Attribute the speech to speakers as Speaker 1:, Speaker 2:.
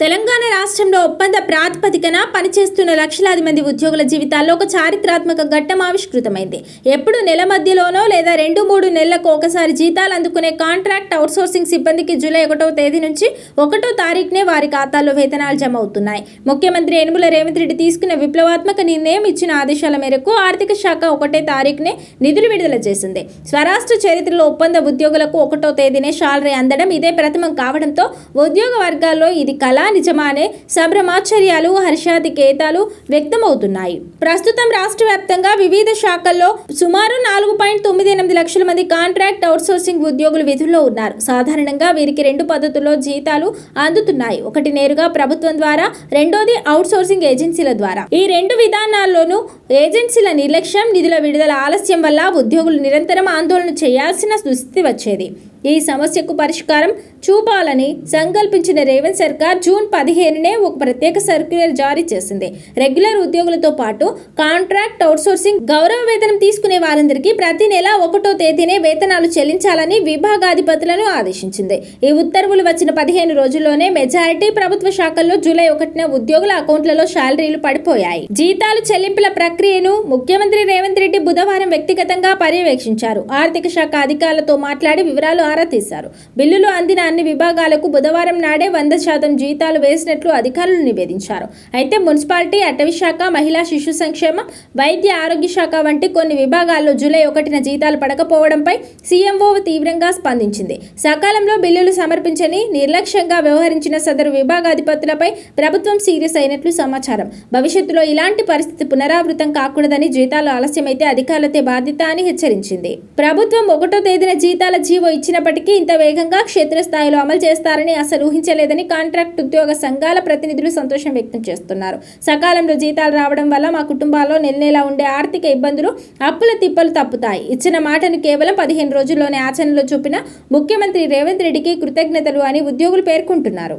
Speaker 1: తెలంగాణ రాష్ట్రంలో ఒప్పంద ప్రాతిపదికన పనిచేస్తున్న లక్షలాది మంది ఉద్యోగుల జీవితాల్లో ఒక చారిత్రాత్మక ఘట్టం ఆవిష్కృతమైంది. ఎప్పుడు నెల మధ్యలోనో లేదా 2-3 నెలలకు ఒకసారి జీతాలు అందుకునే కాంట్రాక్ట్ అవుట్సోర్సింగ్ సిబ్బందికి జూలై 1వ తేదీ నుంచి 1వ తారీఖునే వారి ఖాతాల్లో వేతనాలు జమ అవుతున్నాయి. ముఖ్యమంత్రి యనుమల రేవంత్ రెడ్డి తీసుకున్న విప్లవాత్మక నిర్ణయం ఇచ్చిన ఆదేశాల మేరకు ఆర్థిక శాఖ 1వ తారీఖునే నిధులు విడుదల చేసింది. స్వరాష్ట్ర చరిత్రలో ఒప్పంద ఉద్యోగులకు 1వ తేదీనే శాలరీ అందడం ఇదే ప్రథమం కావడంతో ఉద్యోగ వర్గాల్లో ఇది కళ నిజమా అనే సంభ్రమాశ్చర్యాలు, హర్షాతికేతాలు వ్యక్తమవుతున్నాయి. ప్రస్తుతం రాష్ట్ర వ్యాప్తంగా వివిధ శాఖల్లో సుమారు 4.98 లక్షల మంది కాంట్రాక్ట్ అవుట్సోర్సింగ్ ఉద్యోగులు విధుల్లో ఉన్నారు. సాధారణంగా వీరికి 2 పద్ధతుల్లో జీతాలు అందుతున్నాయి. ఒకటి నేరుగా ప్రభుత్వం ద్వారా, రెండోది అవుట్సోర్సింగ్ ఏజెన్సీల ద్వారా. ఈ 2 విధానాల్లోనూ ఏజెన్సీల నిర్లక్ష్యం, నిధుల విడుదల ఆలస్యం వల్ల ఉద్యోగులు నిరంతరం ఆందోళన చేయాల్సిన దుస్థితి వచ్చేది. ఈ సమస్యకు పరిష్కారం చూపాలని సంకల్పించిన రేవంత్ సర్కార్ జూన్ 15నే ఒక ప్రత్యేక సర్క్యులర్ జారీ చేసింది. రెగ్యులర్ ఉద్యోగులతో పాటు కాంట్రాక్ట్ అవుట్సోర్సింగ్ గౌరవ వేతనం తీసుకునే వారందరికీ ప్రతి నెల 1వ తేదీనే వేతనాలు చెల్లించాలని విభాగాధిపతులను ఆదేశించింది. ఈ ఉత్తర్వులు వచ్చిన 15 రోజుల్లోనే మెజారిటీ ప్రభుత్వ శాఖల్లో జూలై 1న ఉద్యోగుల అకౌంట్లలో శాలరీలు పడిపోయాయి. జీతాలు చెల్లింపుల ప్రక్రియను ముఖ్యమంత్రి రేవంత్ రెడ్డి బుధవారం వ్యక్తిగతంగా పర్యవేక్షించారు. ఆర్థిక శాఖ అధికారులతో మాట్లాడి వివరాలు ఆరా తీశారు. బిల్లులు అందిన అన్ని విభాగాలకు బుధవారం నాడే 100% జీతాలు వేసినట్లు అధికారులు నివేదించారు. అయితే మున్సిపాలిటీ, అటవీ శాఖ, మహిళా శిశు సంక్షేమం, వైద్య ఆరోగ్య శాఖ వంటి కొన్ని విభాగాల్లో జూలై 1న జీతాలు పడకపోవడంపై సీఎంఓ తీవ్రంగా స్పందించింది. సకాలంలో బిల్లులు సమర్పించని నిర్లక్ష్యంగా వ్యవహరించిన సదరు విభాగాధిపతులపై ప్రభుత్వం సీరియస్ అయినట్లు సమాచారం. భవిష్యత్తులో ఇలాంటి పరిస్థితి పునరావృతం కాకూడదని, జీతాలు ఆలస్యమైతే అధికారులతే బాధ్యత అని హెచ్చరించింది. ప్రభుత్వం 1వ తేదీన జీతాల జీవో ఇచ్చినప్పటికీ ఇంత వేగంగా క్షేత్రస్థాయిలో అమలు చేస్తారని అసలు ఊహించలేదని కాంట్రాక్ట్ ఉద్యోగ సంఘాల ప్రతినిధులు సంతోషం వ్యక్తం చేస్తున్నారు. సకాలంలో జీతాలు రావడం వల్ల మా కుటుంబాల్లో నెలనెలా ఉండే ఆర్థిక ఇబ్బందులు, అప్పుల తిప్పలు తప్పుతాయి. ఇచ్చిన మాటను కేవలం 15 రోజుల్లోనే ఆచరణలో చూపిన ముఖ్యమంత్రి రేవంత్ రెడ్డికి కృతజ్ఞతలు అని ఉద్యోగులు పేర్కొంటున్నారు.